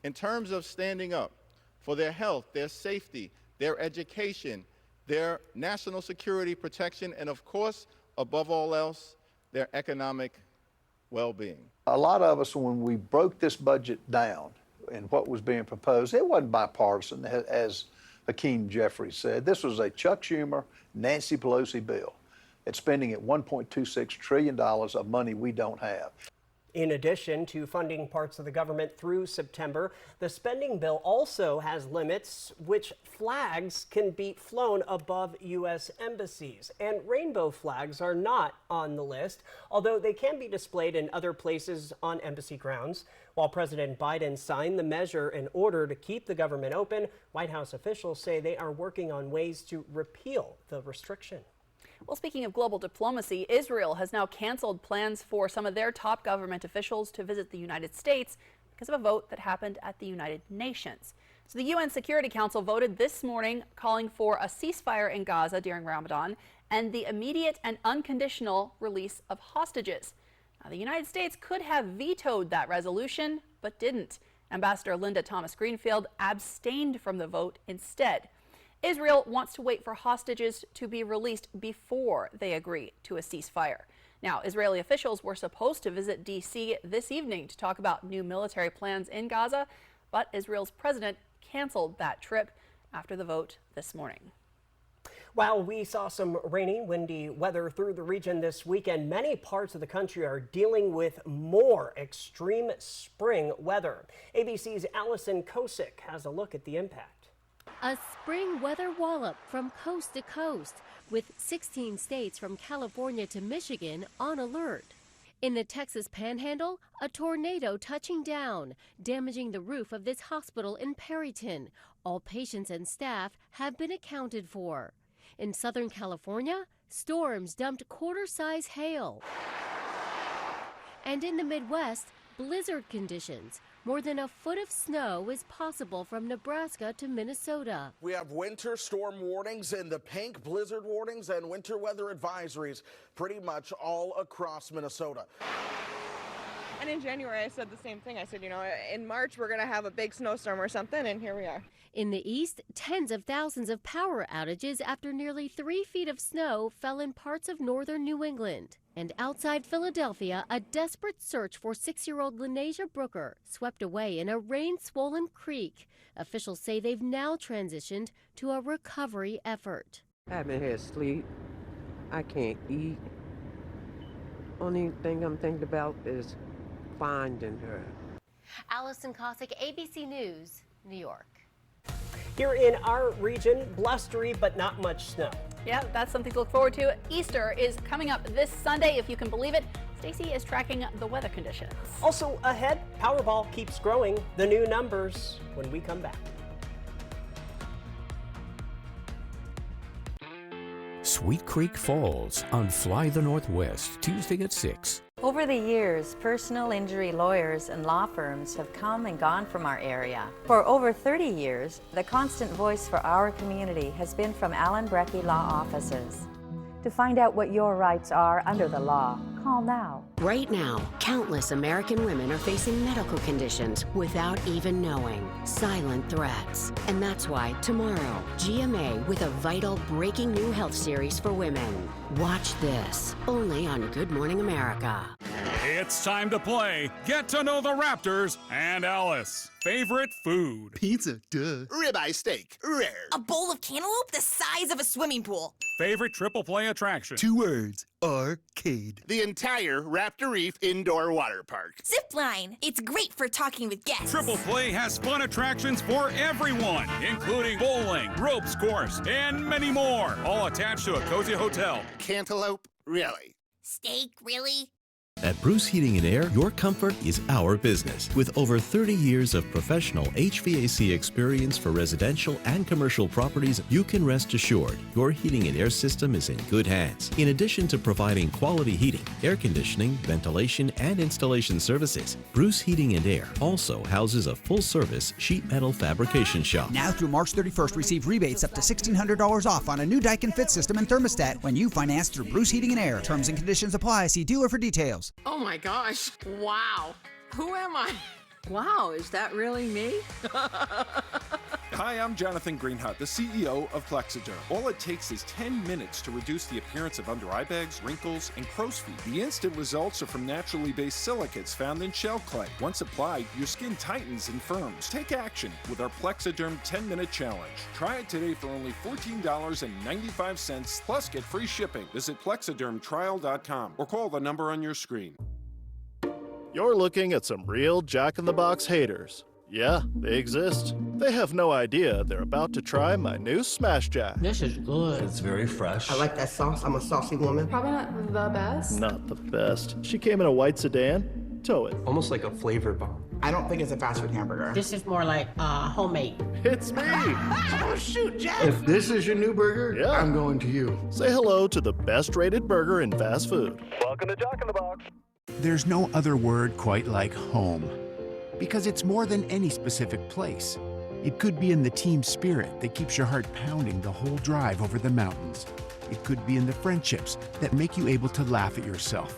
in terms of standing up for their health, their safety, their education, their national security protection, and of course, above all else, their economic well-being. A lot of us, when we broke this budget down and what was being proposed, it wasn't bipartisan, as Hakeem Jeffries said. This was a Chuck Schumer, Nancy Pelosi bill. It's spending at $1.26 trillion of money we don't have. In addition to funding parts of the government through September, the spending bill also has limits which flags can be flown above U.S. embassies. And rainbow flags are not on the list, although they can be displayed in other places on embassy grounds. While President Biden signed the measure in order to keep the government open, White House officials say they are working on ways to repeal the restriction. Well, speaking of global diplomacy, Israel has now canceled plans for some of their top government officials to visit the United States because of a vote that happened at the United Nations. So the UN Security Council voted this morning calling for a ceasefire in Gaza during Ramadan and the immediate and unconditional release of hostages. Now, the United States could have vetoed that resolution, but didn't. Ambassador Linda Thomas-Greenfield abstained from the vote instead. Israel wants to wait for hostages to be released before they agree to a ceasefire. Now, Israeli officials were supposed to visit D.C. this evening to talk about new military plans in Gaza, but Israel's president canceled that trip after the vote this morning. While we saw some rainy, windy weather through the region this weekend, many parts of the country are dealing with more extreme spring weather. ABC's Allison Kosick has a look at the impact. A spring weather wallop from coast to coast, with 16 states from California to Michigan on alert. In the Texas Panhandle, a tornado touching down, damaging the roof of this hospital in Perryton. All patients and staff have been accounted for. In Southern California, storms dumped quarter-size hail. And in the Midwest, blizzard conditions. More than a foot of snow is possible from Nebraska to Minnesota. We have winter storm warnings and the pink blizzard warnings and winter weather advisories pretty much all across Minnesota. And in January, I said the same thing. I said, you know, in March, we're going to have a big snowstorm or something, and here we are. In the east, tens of thousands of power outages after nearly 3 feet of snow fell in parts of northern New England. And outside Philadelphia, a desperate search for 6-year-old Lenasia Brooker swept away in a rain-swollen creek. Officials say they've now transitioned to a recovery effort. I haven't had sleep. I can't eat. Only thing I'm thinking about is finding her. Allison Cossack, ABC News, New York. Here in our region, blustery but not much snow. Yeah, that's something to look forward to. Easter is coming up this Sunday, if you can believe it. Stacy is tracking the weather conditions. Also ahead, Powerball keeps growing. The new numbers when we come back. Sweet Creek Falls on Fly the Northwest, Tuesday at 6. Over the years, personal injury lawyers and law firms have come and gone from our area. For over 30 years, the constant voice for our community has been from Allen Brecky Law Offices. To find out what your rights are under the law, call now. Right now, countless American women are facing medical conditions without even knowing. Silent threats. And that's why tomorrow, GMA with a vital breaking new health series for women. Watch this, only on Good Morning America. It's time to play Get to Know the Raptors and Alice. Favorite food? Pizza, duh. Ribeye steak, rare. A bowl of cantaloupe the size of a swimming pool. Favorite triple play attraction? 2 words, arcade. The entire Raptor Reef Indoor Water Park. Zipline. It's great for talking with guests. Triple Play has fun attractions for everyone, including bowling, ropes course, and many more, all attached to a cozy hotel. Cantaloupe, really? Steak, really? At Bruce Heating and Air, your comfort is our business. With over 30 years of professional HVAC experience for residential and commercial properties, you can rest assured your heating and air system is in good hands. In addition to providing quality heating, air conditioning, ventilation, and installation services, Bruce Heating and Air also houses a full-service sheet metal fabrication shop. Now through March 31st, receive rebates up to $1,600 off on a new Daikin Fit system and thermostat when you finance through Bruce Heating and Air. Terms and conditions apply. See dealer for details. Oh my gosh, wow. Who am I? Wow, is that really me? Hi, I'm Jonathan Greenhut, the CEO of Plexiderm. All it takes is 10 minutes to reduce the appearance of under eye bags, wrinkles, and crow's feet. The instant results are from naturally based silicates found in shell clay. Once applied, your skin tightens and firms. Take action with our Plexiderm 10-minute challenge. Try it today for only $14.95 plus get free shipping. Visit plexidermtrial.com or call the number on your screen. You're looking at some real Jack-in-the-Box haters. Yeah, they exist. They have no idea they're about to try my new Smash Jack. This is good. It's very fresh. I like that sauce. I'm a saucy woman. Probably not the best. Not the best. She came in a white sedan. Tow it. Almost like a flavor bomb. I don't think it's a fast food hamburger. This is more like homemade. It's me. Oh, shoot, Jeff. If this is your new burger, yeah, I'm going to you. Say hello to the best-rated burger in fast food. Welcome to Jack-in-the-Box. There's no other word quite like home, because it's more than any specific place. It could be in the team spirit that keeps your heart pounding the whole drive over the mountains. It could be in the friendships that make you able to laugh at yourself.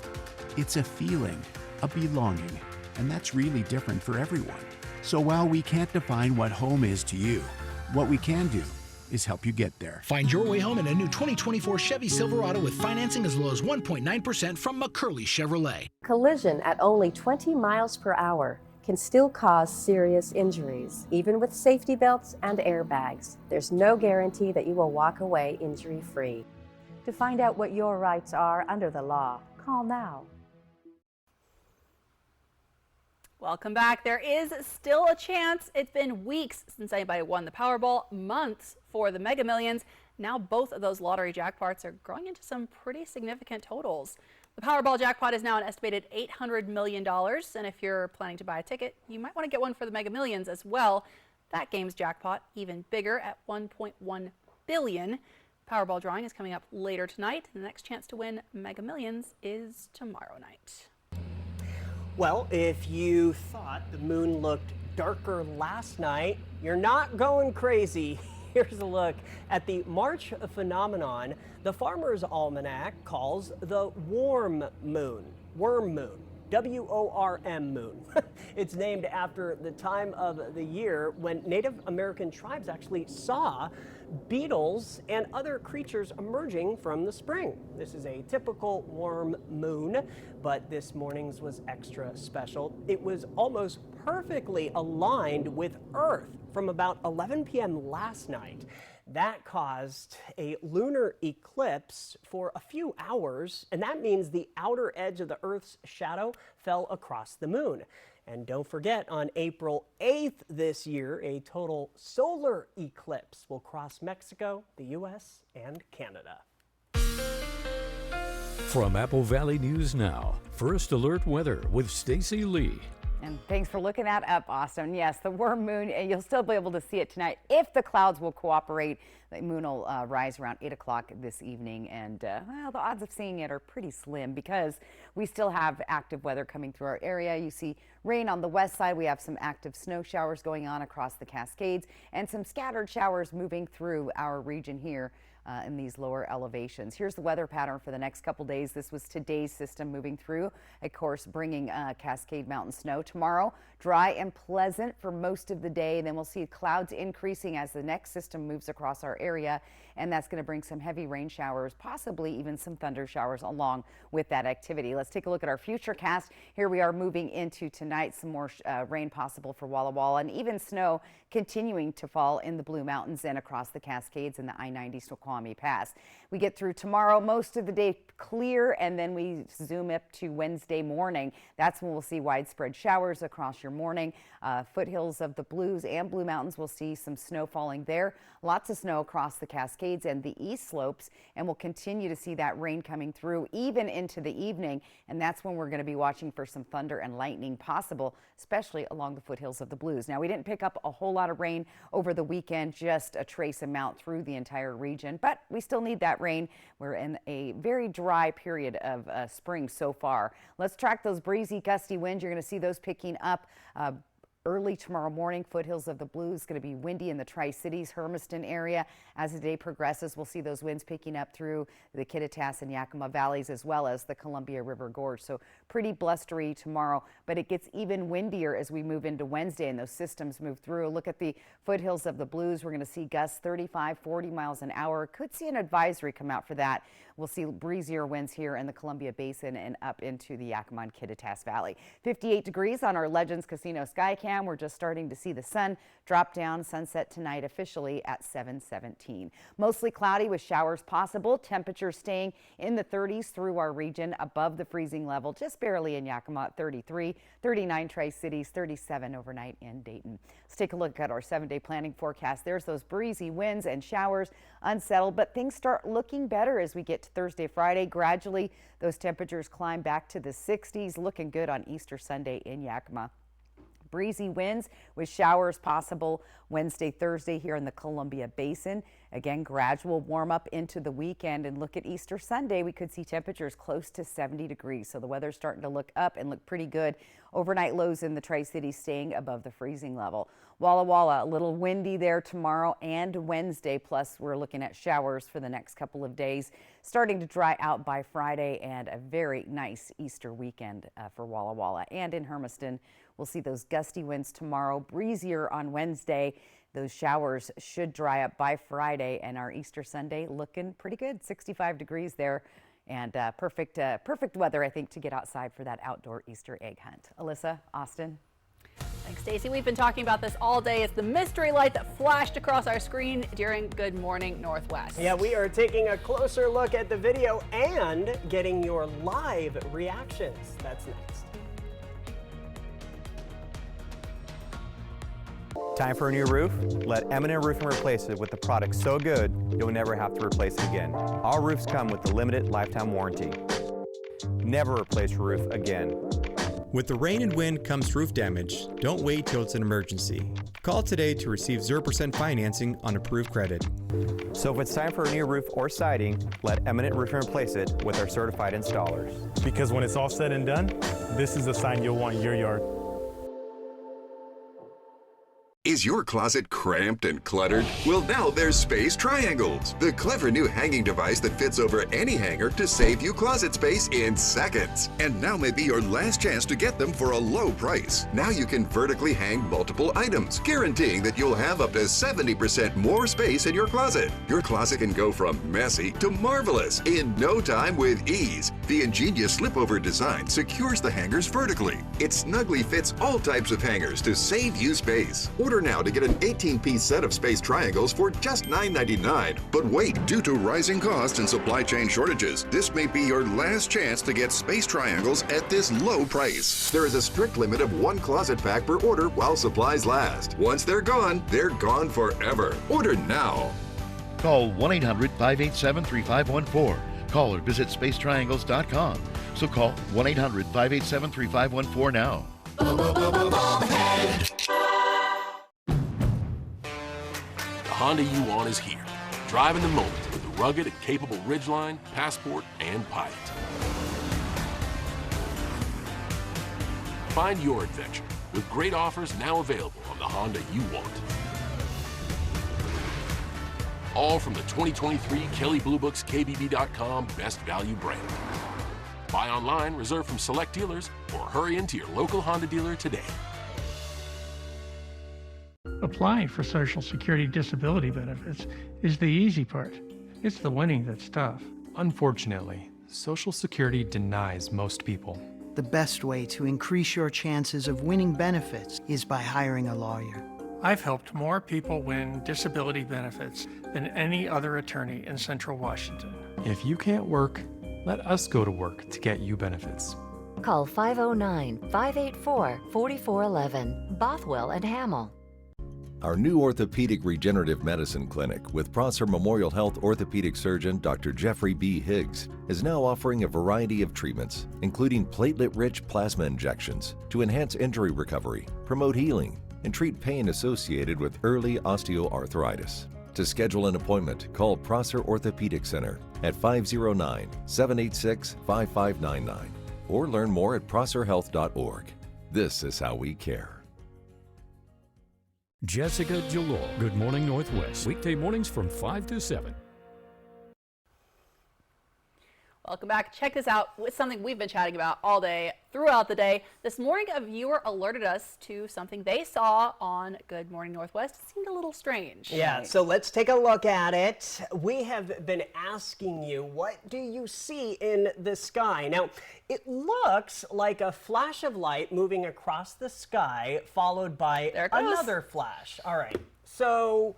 It's a feeling, a belonging, and that's really different for everyone. So while we can't define what home is to you, what we can do is help you get there. Find your way home in a new 2024 Chevy Silverado with financing as low as 1.9% from McCurley Chevrolet. Collision at only 20 miles per hour can still cause serious injuries, even with safety belts and airbags. There's no guarantee that you will walk away injury-free. To find out what your rights are under the law, call now. Welcome back. There is still a chance. It's been weeks since anybody won the Powerball, months for the Mega Millions. Now both of those lottery jackpots are growing into some pretty significant totals. The Powerball jackpot is now an estimated $800 million, and if you're planning to buy a ticket, you might want to get one for the Mega Millions as well. That game's jackpot even bigger at $1.1 billion. Powerball drawing is coming up later tonight. The next chance to win Mega Millions is tomorrow night. Well, if you thought the moon looked darker last night, you're not going crazy. Here's a look at the March phenomenon the Farmer's Almanac calls the worm moon. WORM moon. It's named after the time of the year when Native American tribes actually saw beetles and other creatures emerging from the spring. This is a typical warm moon, but this morning's was extra special. It was almost perfectly aligned with Earth from about 11 p.m. last night. That caused a lunar eclipse for a few hours, and that means the outer edge of the Earth's shadow fell across the moon. And don't forget, on April 8th this year, a total solar eclipse will cross Mexico, the U.S., and Canada. From Apple Valley News Now, First Alert Weather with Stacy Lee. And thanks for looking that up, Austin. Yes, the warm moon, and you'll still be able to see it tonight if the clouds will cooperate. The moon will rise around 8 o'clock this evening, and well, the odds of seeing it are pretty slim because we still have active weather coming through our area. You see rain on the west side. We have some active snow showers going on across the Cascades and some scattered showers moving through our region here. In these lower elevations. Here's the weather pattern for the next couple days. This was today's system moving through, of course, bringing Cascade Mountain snow. Tomorrow, dry and pleasant for most of the day. Then we'll see clouds increasing as the next system moves across our area, and that's going to bring some heavy rain showers, possibly even some thunder showers along with that activity. Let's take a look at our futurecast. Here we are moving into tonight. Some more rain possible for Walla Walla, and even snow continuing to fall in the Blue Mountains and across the Cascades and the I-90 Snoqualmie Pass. We get through tomorrow, most of the day clear, and then we zoom up to Wednesday morning. That's when we'll see widespread showers across your morning. Foothills of the Blues and Blue Mountains, we'll see some snow falling there. Lots of snow across the Cascades and the east slopes, and we'll continue to see that rain coming through even into the evening, and that's when we're going to be watching for some thunder and lightning possible, especially along the foothills of the Blues. Now, we didn't pick up a whole lot of rain over the weekend, just a trace amount through the entire region, but we still need that rain. We're in a very dry period of spring so far. Let's track those breezy, gusty winds. You're going to see those picking up early tomorrow morning. Foothills of the Blues going to be windy in the Tri-Cities, Hermiston area. As the day progresses, we'll see those winds picking up through the Kittitas and Yakima valleys as well as the Columbia River Gorge. So pretty blustery tomorrow, but it gets even windier as we move into Wednesday and those systems move through. Look at the foothills of the Blues. We're going to see gusts 35, 40 miles an hour. Could see an advisory come out for that. We'll see breezier winds here in the Columbia Basin and up into the Yakima and Kittitas Valley. 58 degrees on our Legends Casino Skycam. We're just starting to see the sun drop down. Sunset tonight officially at 7:17. Mostly cloudy with showers possible. Temperatures staying in the 30s through our region, above the freezing level, just barely in Yakima at 33, 39 Tri-Cities, 37 overnight in Dayton. Let's take a look at our 7-day planning forecast. There's those breezy winds and showers, unsettled, but things start looking better as we get to Thursday, Friday. Gradually, those temperatures climb back to the 60s, looking good on Easter Sunday in Yakima. Breezy winds with showers possible Wednesday, Thursday here in the Columbia Basin. Again, gradual warm up into the weekend, and look at Easter Sunday. We could see temperatures close to 70 degrees. So the weather's starting to look up and look pretty good. Overnight lows in the Tri-Cities staying above the freezing level. Walla Walla, a little windy there tomorrow and Wednesday. Plus, we're looking at showers for the next couple of days, starting to dry out by Friday, and a very nice Easter weekend for Walla Walla. And in Hermiston, we'll see those gusty winds tomorrow, breezier on Wednesday. Those showers should dry up by Friday, and our Easter Sunday looking pretty good. 65 degrees there, and perfect weather, I think, to get outside for that outdoor Easter egg hunt. Alyssa, Austin. Thanks, Stacey. We've been talking about this all day. It's the mystery light that flashed across our screen during Good Morning Northwest. Yeah, we are taking a closer look at the video and getting your live reactions. That's next. Time for a new roof? Let Eminent Roofing replace it with a product so good you'll never have to replace it again. Our roofs come with a limited lifetime warranty. Never replace your roof again. With the rain and wind comes roof damage. Don't wait till it's an emergency. Call today to receive 0% financing on approved credit. So if it's time for a new roof or siding, let Eminent Roofing replace it with our certified installers. Because when it's all said and done, this is the sign you'll want in your yard. Is your closet cramped and cluttered? Well, now there's Space Triangles, the clever new hanging device that fits over any hanger to save you closet space in seconds. And now may be your last chance to get them for a low price. Now you can vertically hang multiple items, guaranteeing that you'll have up to 70% more space in your closet. Your closet can go from messy to marvelous in no time with ease. The ingenious slip-over design secures the hangers vertically. It snugly fits all types of hangers to save you space. Order now to get an 18-piece set of Space Triangles for just $9.99. But wait, due to rising costs and supply chain shortages, this may be your last chance to get Space Triangles at this low price. There is a strict limit of 1 closet pack per order while supplies last. Once they're gone forever. Order now. Call 1-800-587-3514. Call or visit spacetriangles.com. So call 1-800-587-3514 now. The Honda you want is here, driving the moment with the rugged and capable Ridgeline, Passport, and Pilot. Find your adventure with great offers now available on the Honda you want. All from the 2023 Kelley Blue Book's KBB.com Best Value brand. Buy online, reserve from select dealers, or hurry into your local Honda dealer today. Applying for Social Security disability benefits is the easy part. It's the winning that's tough. Unfortunately, Social Security denies most people. The best way to increase your chances of winning benefits is by hiring a lawyer. I've helped more people win disability benefits than any other attorney in Central Washington. If you can't work, let us go to work to get you benefits. Call 509-584-4411, Bothwell and Hamill. Our new orthopedic regenerative medicine clinic with Prosser Memorial Health orthopedic surgeon Dr. Jeffrey B. Higgs is now offering a variety of treatments, including platelet-rich plasma injections to enhance injury recovery, promote healing, and treat pain associated with early osteoarthritis. To schedule an appointment, call Prosser Orthopedic Center at 509-786-5599 or learn more at prosserhealth.org. This is how we care. Jessica Jalor, Good Morning Northwest. Weekday mornings from 5 to 7. Welcome back. Check this out. It's something we've been chatting about all day, throughout the day. This morning, a viewer alerted us to something they saw on Good Morning Northwest. It seemed a little strange. Yeah, so let's take a look at it. We have been asking you, what do you see in the sky? Now, it looks like a flash of light moving across the sky, followed by another flash. All right, so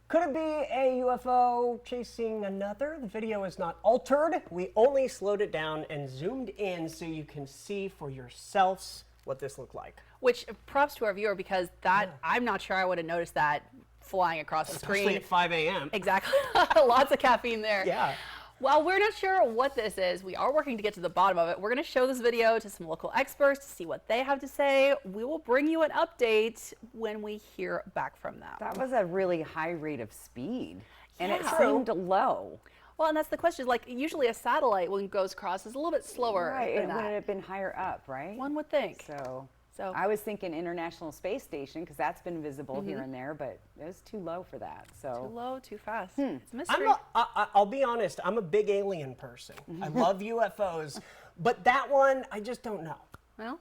could it be a UFO chasing another? The video is not altered. We only slowed it down and zoomed in so you can see for yourselves what this looked like. Which, props to our viewer, because I'm not sure I would have noticed that flying across the screen. Especially at 5 a.m. Exactly. Lots of caffeine there. Yeah. While we're not sure what this is, we are working to get to the bottom of it. We're going to show this video to some local experts to see what they have to say. We will bring you an update when we hear back from them. That was a really high rate of speed, and it Yeah. seemed low. Well, and that's the question. Like, usually a satellite, when it goes across, is a little bit slower Right, than it would that. have been higher up, right? One would think. So I was thinking International Space Station, because that's been visible here and there, but it was too low for that. So Too low, too fast. It's a mystery. I'll be honest, I'm a big alien person. I love UFOs, but that one, I just don't know. Well,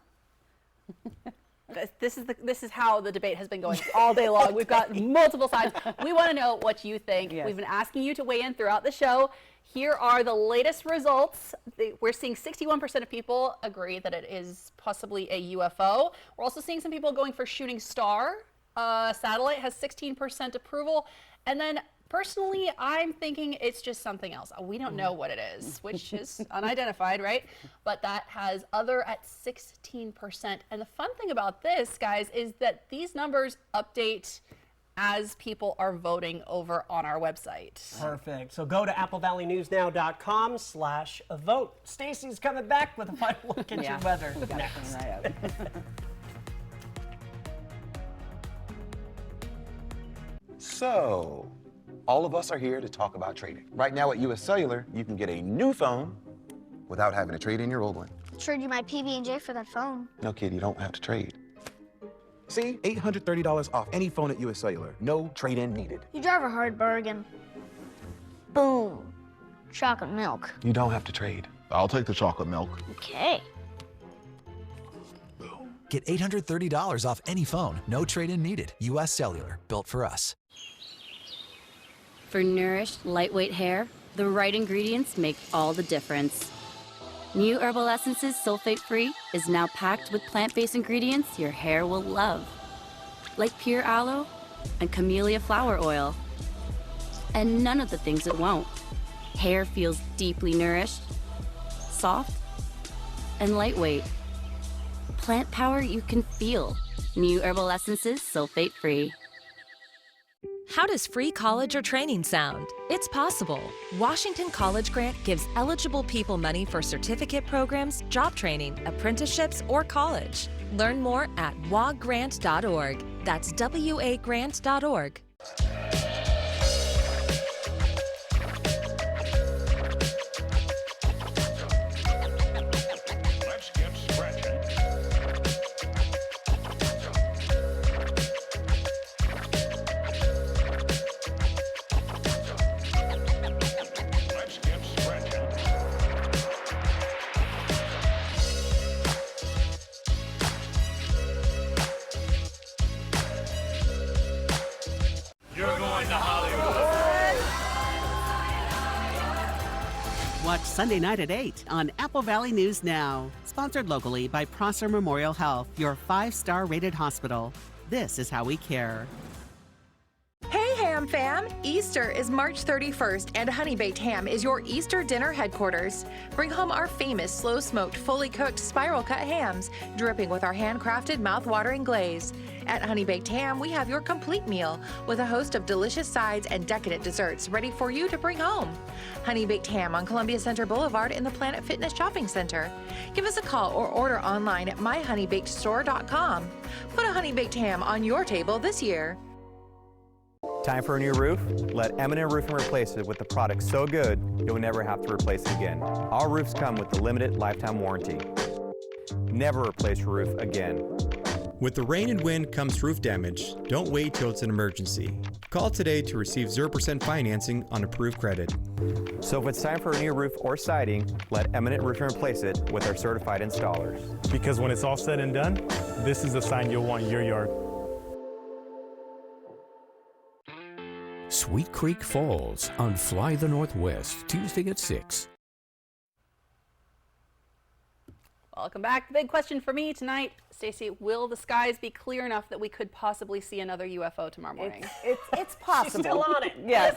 this is how the debate has been going all day long. We've got multiple sides. We want to know what you think. Yes. We've been asking you to weigh in throughout the show. Here are the latest results. We're seeing 61% of people agree that it is possibly a UFO. We're also seeing some people going for shooting star. Satellite has 16% approval. And then personally, I'm thinking it's just something else. We don't know what it is, which is unidentified, right? But that has other at 16%. And the fun thing about this, guys, is that these numbers update as people are voting over on our website. Perfect. So go to applevalleyNewsNow.com/vote. Stacy's coming back with a final look at your weather next. So, all of us are here to talk about trading. Right now at US Cellular, you can get a new phone without having to trade in your old one. Trade you my PB&J for that phone. No, kid, you don't have to trade. See? $830 off any phone at US Cellular. No trade-in needed. You drive a hard bargain. Boom. Chocolate milk. You don't have to trade. I'll take the chocolate milk. Okay. Get $830 off any phone. No trade-in needed. US Cellular. Built for us. For nourished, lightweight hair, the right ingredients make all the difference. New Herbal Essences Sulfate-Free is now packed with plant-based ingredients your hair will love, like pure aloe and camellia flower oil. And none of the things it won't. Hair feels deeply nourished, soft, and lightweight. Plant power you can feel. New Herbal Essences Sulfate-Free. How does free college or training sound? It's possible. Washington College Grant gives eligible people money for certificate programs, job training, apprenticeships, or college. Learn more at wagrant.org. That's wagrant.org. Watch Sunday night at 8 on Apple Valley News Now. Sponsored locally by Prosser Memorial Health, your 5-star rated hospital. This is how we care. Hey Ham Fam! Easter is March 31st and Honey Baked Ham is your Easter dinner headquarters. Bring home our famous slow-smoked, fully cooked spiral cut hams, dripping with our handcrafted mouth-watering glaze. At Honey Baked Ham, we have your complete meal with a host of delicious sides and decadent desserts ready for you to bring home. Honey Baked Ham on Columbia Center Boulevard in the Planet Fitness Shopping Center. Give us a call or order online at myhoneybakedstore.com. Put a Honey Baked Ham on your table this year. Time for a new roof? Let M&M Roofing replace it with the product so good you'll never have to replace it again. All roofs come with the limited lifetime warranty. Never replace your roof again. With the rain and wind comes roof damage. Don't wait till it's an emergency. Call today to receive 0% financing on approved credit. So if it's time for a new roof or siding, let Eminent Roofing replace it with our certified installers. Because when it's all said and done, this is the sign you'll want in your yard. Sweet Creek Falls on Fly the Northwest, Tuesday at 6. Welcome back. The big question for me tonight, Stacey, will the skies be clear enough that we could possibly see another UFO tomorrow morning? It's possible. She's still on it. Yes.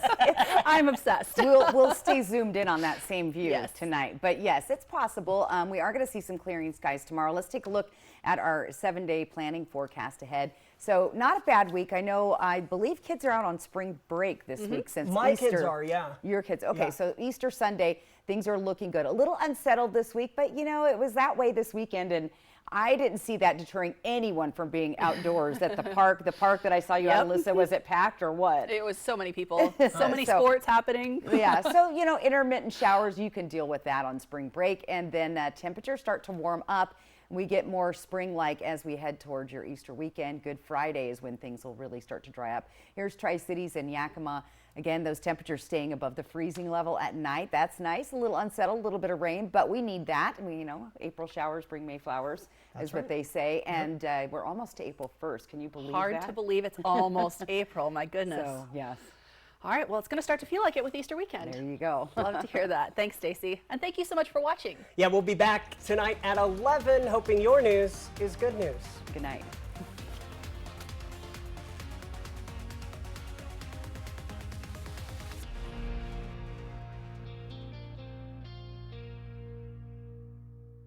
I'm obsessed. We'll stay zoomed in on that same view tonight. But yes, it's possible. We are going to see some clearing skies tomorrow. Let's take a look at our 7-day planning forecast ahead. So not a bad week. I believe kids are out on spring break this week since My Easter. kids are, yeah. Your kids. Okay, Yeah. so Easter Sunday, things are looking good. A little unsettled this week, but you know, it was that way this weekend, and I didn't see that deterring anyone from being outdoors at the park. The park that I saw you at, Alyssa, was it packed or what? It was so many people, so many sports happening. Yeah, so, you know, intermittent showers, you can deal with that on spring break, and then temperatures start to warm up. We get more spring-like as we head towards your Easter weekend. Good Friday is when things will really start to dry up. Here's Tri-Cities and Yakima. Again, those temperatures staying above the freezing level at night. That's nice. A little unsettled, a little bit of rain, but we need that. You know, April showers bring May flowers, is what they say. And we're almost to April 1st. Can you believe that? Hard to believe it's almost April. My goodness. So, yes. All right, well, it's going to start to feel like it with Easter weekend. There you go. Love to hear that. Thanks, Stacey. And thank you so much for watching. Yeah, we'll be back tonight at 11, hoping your news is good news. Good night.